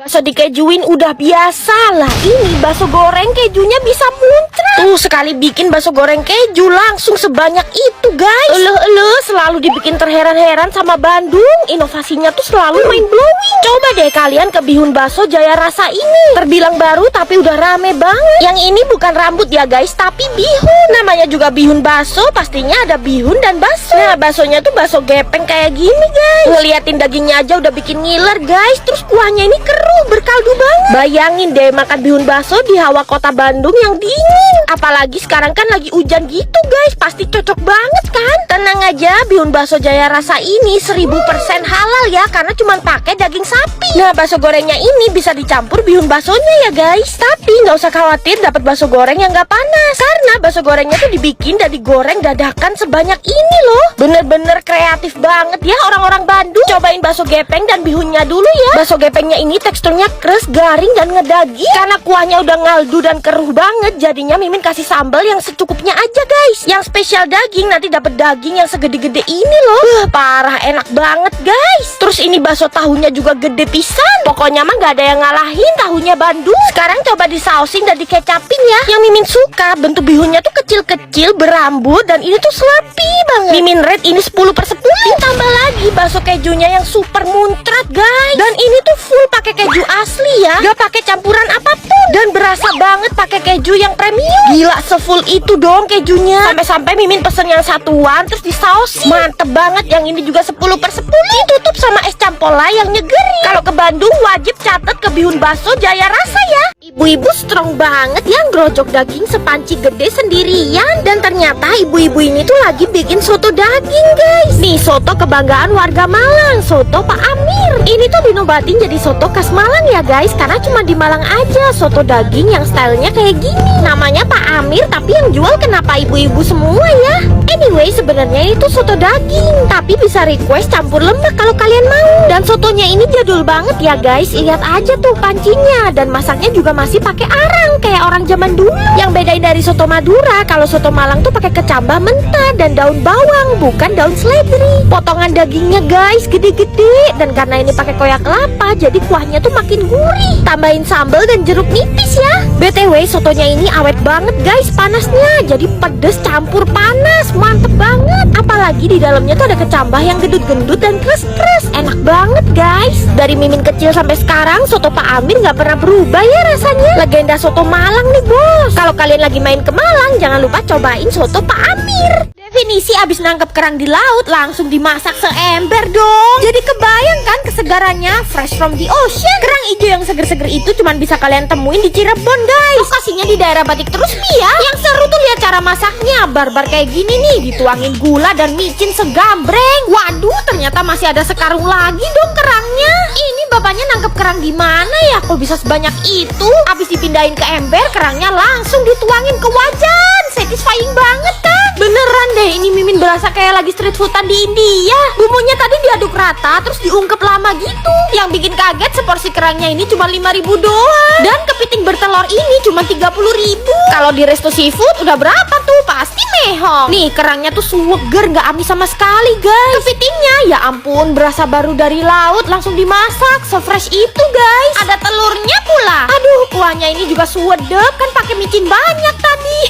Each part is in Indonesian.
Bakso dikejuin udah biasa lah. Ini bakso goreng kejunya bisa muncrat. Tuh sekali bikin bakso goreng keju langsung sebanyak itu guys. Selalu dibikin terheran-heran sama Bandung. Inovasinya tuh selalu mind blowing. Coba deh kalian ke Bihun Bakso Jaya Rasa ini. Terbilang baru tapi udah rame banget. Yang ini bukan rambut ya guys, tapi bihun. Namanya juga Bihun Bakso, pastinya ada bihun dan bakso. Nah baksonya tuh bakso gepeng kayak gini guys. Ngeliatin dagingnya aja udah bikin ngiler guys. Terus kuahnya ini keruh, berkaldu banget. Bayangin deh makan bihun bakso di hawa kota Bandung yang dingin. Apalagi sekarang kan lagi hujan gitu guys. Pasti cocok banget kan? Tenang aja, Bihun Bakso Jaya Rasa ini 1000% halal ya, karena cuma pakai daging sapi. Nah bakso gorengnya ini bisa dicampur bihun baksonya ya guys. Tapi nggak usah khawatir dapat bakso goreng yang nggak panas, karena bakso gorengnya tuh dibikin dan digoreng dadakan sebanyak ini loh. Bener-bener kreatif banget ya orang-orang Bandung. Cobain bakso gepeng dan bihunnya dulu ya. Bakso gepengnya ini teksturnya keras, garing dan ngedaging. Karena kuahnya udah ngaldu dan keruh banget, jadinya Mimin kasih sambal yang secukupnya aja guys. Yang spesial daging nanti dapat daging yang segede-gede ini loh. Parah enak banget guys. Terus ini bakso tahunya juga gede pisan. Pokoknya mah gak ada yang ngalahin tahunya Bandung. Sekarang coba disausin dan dikecapin ya. Yang Mimin suka bentuk bihunnya tuh kecil-kecil, berambut, dan ini tuh sloppy banget. Mimin rate ini 10/10. Ditambah lagi bakso kejunya yang super muncrat guys. Dan ini tuh full pakai keju asli ya, gak pakai campuran apapun. Dan berasa banget pakai keju yang premium. Gila sefull itu dong kejunya. Sampai-sampai Mimin pesen yang satuan terus disausin. Mantep banget. Yang ini juga 10/10. Ditutup sama es campola yang nyegeri. Kalau ke Bandung wajib catat ke Bihun Bakso Jaya Rasa ya. Ibu-ibu strong banget yang grojok daging sepanci gede sendirian. Dan ternyata ibu-ibu ini tuh lagi bikin soto daging guys. Nih soto kebanggaan warga Malang, soto Pak Amir. Ini tuh dinobatin jadi soto khas Malang ya guys, karena cuma di Malang aja soto daging yang stylenya kayak gini. Namanya Pak Amir, tapi yang jual kenapa ibu-ibu semua ya? Anyway sebenarnya itu soto daging, tapi bisa request campur lemak kalau kalian mau. Dan sotonya ini jadul banget ya guys. Lihat aja tuh pancinya, dan masaknya juga masih pakai arang kayak orang zaman dulu. Yang bedain dari soto Madura, kalau soto Malang tuh pakai kecambah mentah dan daun bawang, bukan daun seledri. Potongan dagingnya guys gede-gede, dan karena ini pakai koyak kelapa jadi kuahnya tuh makin gurih. Tambahin sambal dan jeruk nipis ya. BTW sotonya ini awet banget guys panasnya, jadi pedes campur panas, mantep banget. Apalagi di dalamnya tuh ada kecambah yang gendut-gendut dan kres-kres, enak banget guys. Dari Mimin kecil sampai sekarang soto Pak Amir nggak pernah berubah ya rasanya. Legenda soto Malang nih bos. Kalau kalian lagi main ke Malang jangan lupa cobain soto Pak Amir. Definisi abis nangkep kerang di laut langsung dimasak seember dong. Jadi kebayang kan kesegarannya, fresh from the ocean. Kerang hijau yang seger-seger itu cuman bisa kalian temuin di Cirebon guys. Lokasinya di daerah Batik Terus ya. Yang seru tuh lihat cara masaknya, barbar kayak gini nih, dituangin gula dan micin segambreng. Waduh ternyata masih ada sekarung lagi dong kerangnya. Ini bapaknya nangkep kerang di mana ya? Kok bisa sebanyak itu? Abis dipindahin ke ember, kerangnya langsung dituangin ke wajan. Satisfying banget kan? Beneran deh, ini Mimin berasa kayak lagi street foodan di India. Bumbunya tadi diaduk rata terus diungkep lama gitu. Yang bikin kaget seporsi kerangnya ini cuma 5.000 doang. Dan kepiting bertelur ini cuma 30.000. Kalau di resto seafood udah berapa tuh? Pasti mehong. Nih kerangnya tuh seger, gak amis sama sekali guys. Kepitingnya ya ampun berasa baru dari laut, langsung dimasak, se-fresh itu guys. Ada telurnya pula. Aduh kuahnya ini juga suwedep, kan pakai micin banyak tadi.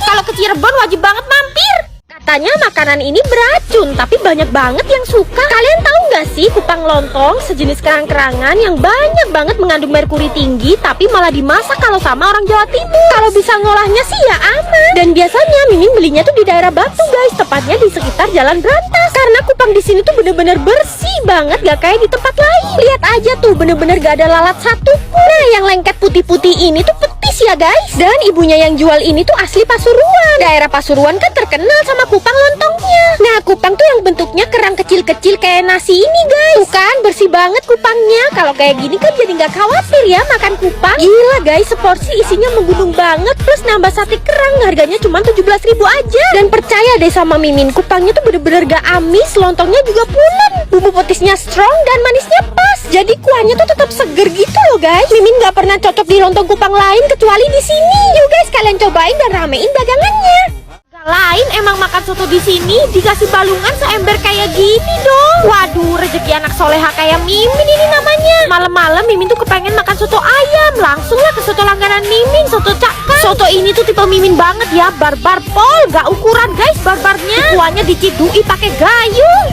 Kalau ke Cirebon wajib banget mampir. Katanya makanan ini beracun, tapi banyak banget yang suka. Kalian tahu nggak sih kupang lontong, sejenis kerang-kerangan yang banyak banget mengandung merkuri tinggi, tapi malah dimasak kalau sama orang Jawa Timur. Kalau bisa ngolahnya sih ya aman. Dan biasanya Mimin belinya tuh di daerah Batu guys, tepatnya di sekitar Jalan Brantas. Karena kupang di sini tuh bener-bener bersih banget, gak kayak di tempat lain. Lihat aja tuh, bener-bener gak ada lalat satu. Nah yang lengket putih-putih ini tuh petis ya guys. Dan ibunya yang jual ini tuh asli Pasuruan. Daerah Pasuruan kan terkenal sama kupang lontongnya. Nah kupang tuh yang bentuknya kerang kecil-kecil kayak nasi ini guys. Tuh kan bersih banget kupangnya. Kalau kayak gini kan jadi nggak khawatir ya makan kupang. Gila guys, seporsi isinya menggunung banget. Plus nambah sate kerang, harganya cuma 17.000 aja. Dan percaya deh sama Mimin, kupangnya tuh bener-bener gak amis. Lontongnya juga pulen, bumbu petisnya strong dan manisnya pas. Jadi kuahnya tuh tetap seger gitu loh guys. Mimin gak pernah cocok di lontong kupang lain kecuali di sini. Yuk guys kalian cobain dan ramein dagangannya. Lain emang makan soto di sini dikasih balungan seember kayak gini dong. Waduh, rezeki anak soleha kayak Mimin ini namanya. Malam-malam Mimin tuh kepengen makan soto cakep. Soto ini tuh tipe Mimin banget ya, barbar pol, gak ukuran guys barbarnya. Kuahnya dicidui pakai gayung.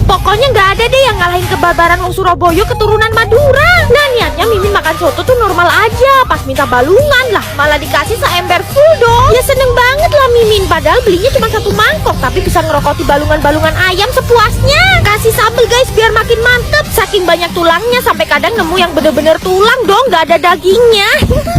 Pokoknya nggak ada deh yang ngalahin kebarbaran wong Surabaya keturunan Madura. Nah niatnya Mimin makan soto tuh normal aja, pas minta balungan lah malah dikasih seember full dong. Ya seneng banget lah Mimin, padahal belinya cuma 1 mangkok tapi bisa ngerokoti balungan-balungan ayam sepuasnya. Kasih sambel guys biar makin mantep. Saking banyak tulangnya sampai kadang nemu yang bener-bener tulang dong, nggak ada dagingnya.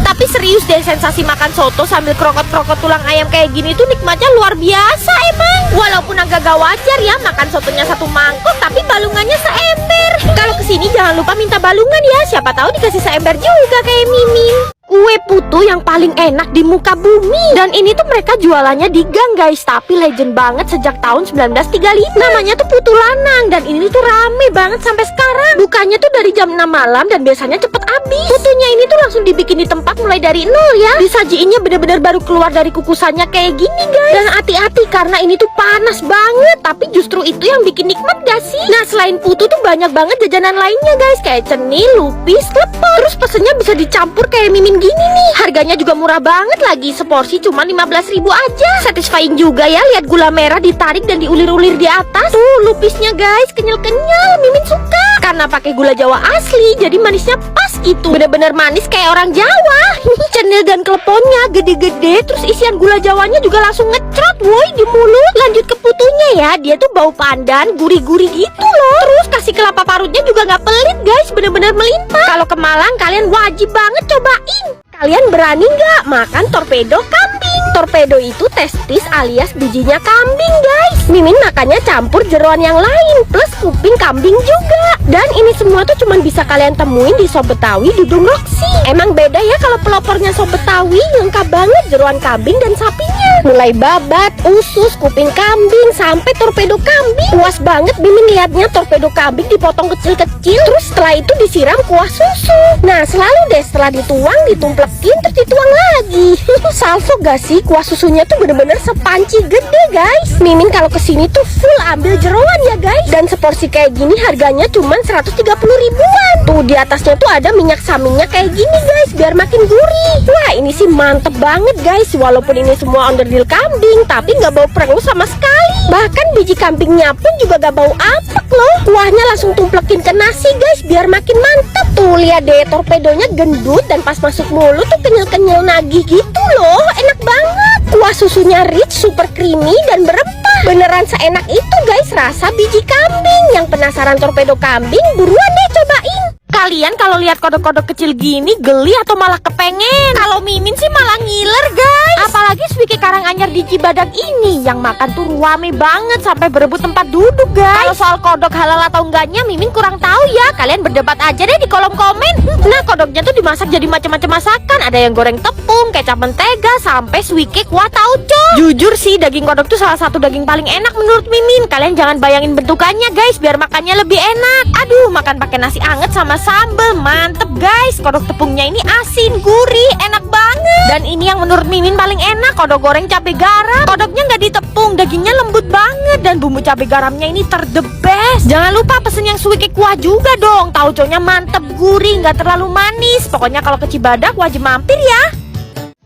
Tapi serius deh, sensasi makan soto sambil krokot-krokot tulang ayam kayak gini tuh nikmatnya luar biasa emang. Walaupun agak gak wajar ya makan sotonya 1 mangkok tapi balungannya seember. Kalau kesini jangan lupa minta balungan ya, siapa tahu dikasih seember juga kayak Mimin. Kue putu yang paling enak di muka bumi. Dan ini tuh mereka jualannya di gang guys, tapi legend banget sejak tahun 1935. Namanya tuh Putu Lanang. Dan ini tuh rame banget sampai sekarang. Bukanya tuh dari jam 6 malam dan biasanya cepet habis. Putunya ini tuh langsung dibikin di tempat mulai dari nol ya. Disajiinnya bener-bener baru keluar dari kukusannya kayak gini guys. Dan hati-hati karena ini tuh panas banget, tapi justru itu yang bikin nikmat gak sih? Nah selain putu tuh banyak banget jajanan lainnya guys, kayak cenil, lupis, lepor. Terus pesennya bisa dicampur kayak Mimin gini nih. Harganya juga murah banget lagi, seporsi cuma 15.000 aja. Satisfying juga ya lihat gula merah ditarik dan diulir-ulir di atas. Tuh lupisnya guys, kenyal-kenyal. Mimin suka karena pakai gula Jawa asli, jadi manisnya pas gitu. Bener-bener manis kayak orang Jawa. Cenil dan kleponnya gede-gede, terus isian gula Jawanya juga langsung ngecrot woi di mulut. Lanjut ke putunya ya, dia tuh bau pandan, gurih-gurih gitu loh. Terus kasih kelapa parutnya juga nggak pelit guys, bener-bener melimpah. Kalau ke Malang kalian wajib banget cobain. Kalian berani nggak makan torpedo kambing? Torpedo itu testis alias bijinya kambing guys. Mimin makannya campur jeroan yang lain plus kuping kambing juga. Dan ini semua tuh cuman bisa kalian temuin di Sop Betawi Dudung Roksi. Emang beda ya kalau pelopornya Sop Betawi, lengkap banget jeroan kambing dan sapinya. Mulai babat, usus, kuping kambing sampai torpedo kambing. Puas banget Mimin liatnya torpedo kambing dipotong kecil-kecil. Terus setelah itu disiram kuah susu. Nah selalu deh setelah dituang ditumplek terus dituang lagi. Salvo gak sih? Kuah susunya tuh bener-bener sepanci gede guys. Mimin kalau kesini tuh full ambil jeroan ya guys. Dan seporsi kayak gini harganya cuman 130 ribuan. Tuh di atasnya tuh ada minyak samingnya kayak gini guys, biar makin gurih. Wah ini sih mantep banget guys. Walaupun ini semua onderdil kambing, tapi gak bau perengus sama sekali. Bahkan biji kambingnya pun juga gak bau apek loh. Kuahnya langsung tumplekin ke nasi guys, biar makin mantep. Tuh lihat deh, torpedonya gendut dan pas masuk mulut tuh kenyal-kenyal nagih gitu loh. Enak banget. Kuah susunya rich, super creamy dan berempah. Beneran seenak itu guys rasa biji kambing. Yang penasaran torpedo kambing, buruan deh cobain. Kalian kalau lihat kodok-kodok kecil gini geli atau malah kepengen? Kalau Mimin sih malah ngiler guys. Apalagi Swike Karanganyar di Cibadak ini yang makan tuh rame banget sampai berebut tempat duduk guys. Kalau soal kodok halal atau enggaknya Mimin kurang tahu ya. Kalian berdebat aja deh di kolom komen. Nah kodoknya tuh dimasak jadi macam-macam masakan. Ada yang goreng tepung, kecap mentega, sampai Swike kuah tauco. Jujur sih daging kodok tuh salah satu daging paling enak menurut Mimin. Kalian jangan bayangin bentukannya guys, biar makannya lebih enak. Aduh makan pakai nasi anget sama sambel mantep guys. Kodok tepungnya ini asin, gurih, enak banget. Dan ini yang menurut Mimin paling enak, kodok goreng cabai garam. Kodoknya nggak ditepung, dagingnya lembut banget dan bumbu cabai garamnya ini the best. Jangan lupa pesen yang Swike kuah juga dong. Tauconya mantep, gurih, nggak terlalu manis. Pokoknya kalau ke Cibadak wajib mampir ya.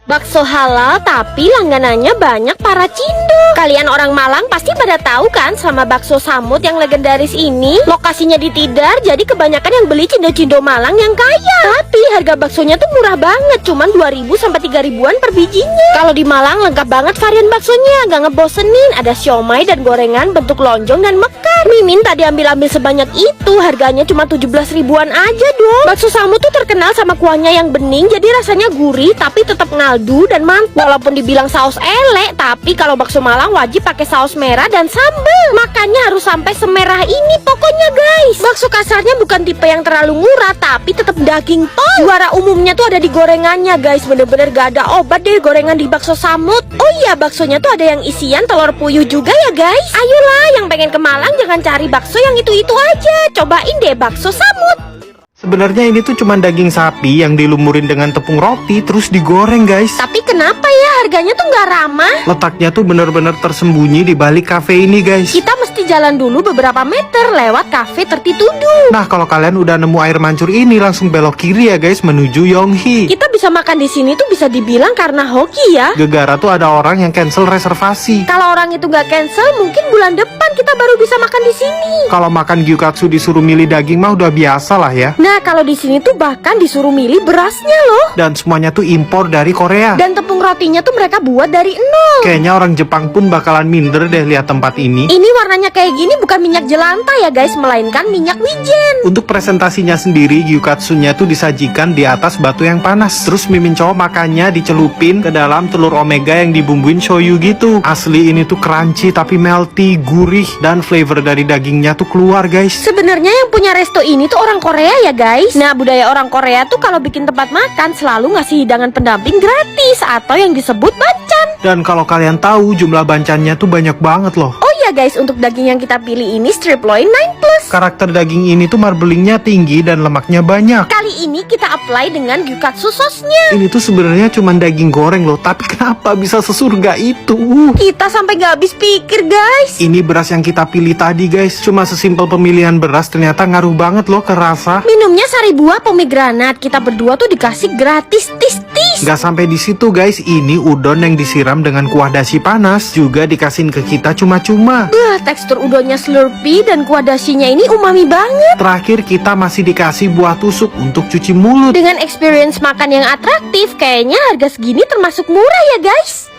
Bakso halal tapi langganannya banyak para cindo. Kalian orang Malang pasti pada tahu kan sama bakso samut yang legendaris ini. Lokasinya di Tidar, jadi kebanyakan yang beli cindo-cindo Malang yang kaya. Tapi harga baksonya tuh murah banget, cuman 2.000 sampai 3.000-an per bijinya. Kalau di Malang lengkap banget varian baksonya, gak ngebosenin. Ada siomay dan gorengan bentuk lonjong dan mekar. Mimin tadi ambil sebanyak itu, harganya cuma 17 ribuan aja dong. Bakso samut tuh terkenal sama kuahnya yang bening, jadi rasanya gurih tapi tetap ngaldu dan mantap. Walaupun dibilang saus elek, tapi kalau bakso Malang wajib pakai saus merah dan sambal. Makanya harus sampai semerah ini pokoknya guys. Bakso kasarnya bukan tipe yang terlalu murah, tapi tetap daging pol. Juara umumnya tuh ada di gorengannya guys. Bener-bener gak ada obat deh gorengan di bakso samut. Oh iya, baksonya tuh ada yang isian telur puyuh juga ya guys. Ayolah yang pengen ke Malang jangan cari bakso yang itu-itu aja, cobain deh bakso samut. Sebenarnya ini tuh cuma daging sapi yang dilumurin dengan tepung roti terus digoreng guys. Tapi kenapa ya harganya tuh nggak ramah? Letaknya tuh bener-bener tersembunyi di balik kafe ini guys. Kita mesti jalan dulu beberapa meter lewat kafe Tertituduh. Nah kalau kalian udah nemu air mancur ini langsung belok kiri ya guys menuju Yonghi. Kita bisa makan di sini tuh bisa dibilang karena hoki ya. Gegara tuh ada orang yang cancel reservasi. Kalau orang itu nggak cancel, mungkin bulan depan kita baru bisa makan di sini. Kalau makan gyukatsu disuruh milih daging mah udah biasa lah ya. Nah, kalau di sini tuh bahkan disuruh milih berasnya loh. Dan semuanya tuh impor dari Korea. Dan tepung rotinya tuh mereka buat dari nol. Kayaknya orang Jepang pun bakalan minder deh lihat tempat ini. Ini warnanya kayak gini bukan minyak jelantah ya guys, melainkan minyak wijen. Untuk presentasinya sendiri, gyukatsunya tuh disajikan di atas batu yang panas. Terus mimin cowok makannya dicelupin ke dalam telur omega yang dibumbuin shoyu gitu. Asli ini tuh crunchy tapi melty, gurih, dan flavor dari dagingnya tuh keluar guys. Sebenarnya yang punya resto ini tuh orang Korea ya guys. Nah, budaya orang Korea tuh kalau bikin tempat makan selalu ngasih hidangan pendamping gratis atau yang disebut bancan. Dan kalau kalian tahu jumlah bancannya tuh banyak banget loh. Oh iya guys, untuk daging yang kita pilih ini strip loin 9+. Karakter daging ini tuh marblingnya tinggi dan lemaknya banyak. Kali ini kita apply dengan gyukatsu sauce-nya. Ini tuh sebenarnya cuma daging goreng loh, tapi kenapa bisa sesurga itu? Kita sampai gak habis pikir guys. Ini beras yang kita pilih tadi guys. Cuma sesimpel pemilihan beras ternyata ngaruh banget loh ke rasa. Minumnya sari buah pomegranat. Kita berdua tuh dikasih gratis tis-tis. Gak sampai di situ guys. Ini udon yang disiram dengan kuah dashi panas juga dikasihin ke kita cuma-cuma. Tekstur udonnya slurpy dan kuah dashinya ini umami banget. Terakhir kita masih dikasih buah tusuk untuk cuci mulut. Dengan experience makan yang atraktif, kayaknya harga segini termasuk murah ya guys.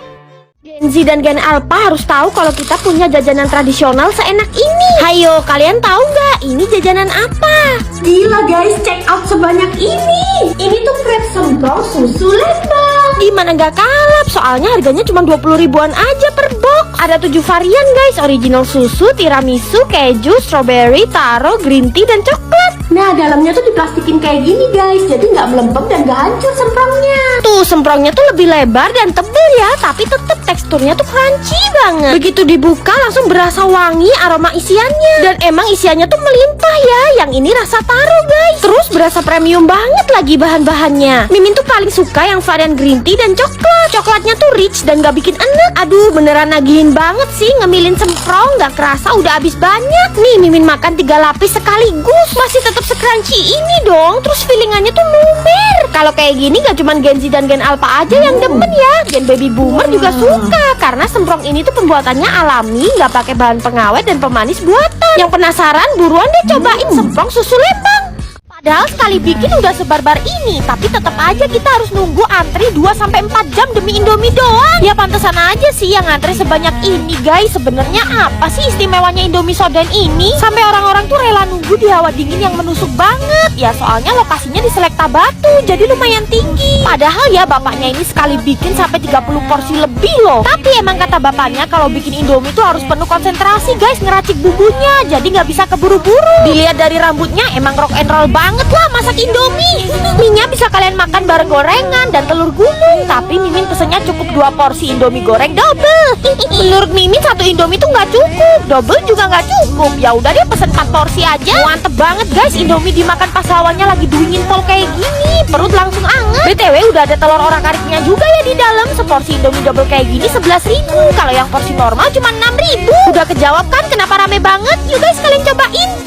Gen Z dan Gen Alpha harus tahu kalau kita punya jajanan tradisional seenak ini. Hayo, kalian tahu nggak ini jajanan apa? Gila guys, check out sebanyak ini. Ini tuh krep semprong susu Lembang. Gimana nggak kalap? Soalnya harganya cuma 20 ribuan aja per box. Ada 7 varian guys, original susu, tiramisu, keju, strawberry, taro, green tea, dan coklat. Nah, dalamnya tuh diplastikin kayak gini guys, jadi nggak melempem dan nggak hancur semprongnya. Tuh, semprongnya tuh lebih lebar dan tebal ya, tapi tetap teksturnya tuh crunchy banget. Begitu dibuka langsung berasa wangi aroma isiannya. Dan emang isiannya tuh melimpah ya. Yang ini rasa taro guys. Terus berasa premium banget lagi bahan-bahannya. Mimin tuh paling suka yang varian green tea dan coklat. Coklatnya tuh rich dan gak bikin enek. Aduh, beneran nagihin banget sih ngemilin semprong. Gak kerasa udah habis banyak. Nih, Mimin makan 3 lapis sekaligus. Masih tetap se-crunchy ini dong. Terus feelingannya tuh lumer. Kalau kayak gini gak cuman Gen Z dan Gen Alpha aja yang demen ya. Gen Baby Boomer juga suka. Karena semprong ini tuh pembuatannya alami, gak pakai bahan pengawet dan pemanis buatan. Yang penasaran buruan deh cobain semprong susu Lembang. Padahal sekali bikin udah sebarbar ini, tapi tetap aja kita harus nunggu antri 2-4 jam demi Indomie doang. Ya pantesan aja sih yang antri sebanyak ini guys. Sebenarnya apa sih istimewanya Indomie Soden ini? Sampai orang-orang tuh rela nunggu di hawa dingin yang menusuk banget. Ya soalnya lokasinya di Selekta Batu, jadi lumayan tinggi. Padahal ya bapaknya ini sekali bikin sampai 30 porsi lebih loh. Tapi emang kata bapaknya kalau bikin Indomie tuh harus penuh konsentrasi guys, ngeracik bumbunya. Jadi nggak bisa keburu-buru. Dilihat dari rambutnya emang rock and roll banget lah masak Indomie. Mie-nya bisa kalian makan bareng gorengan dan telur gulung. Tapi Mimin pesennya cukup 2 porsi Indomie goreng double. Menurut Mimin 1 Indomie tuh nggak cukup, double juga nggak cukup. Ya udah deh pesen 4 porsi aja. Mantep banget guys, Indomie dimakan pas hawanya lagi dingin pol kayak gini. Perut langsung anget. BTW udah ada telur orak-ariknya juga ya di dalam. Seporsi Indomie double kayak gini 11.000. Kalau yang porsi normal cuma 6.000. Udah kejawab kan kenapa rame banget? Yuk guys kalian cobain.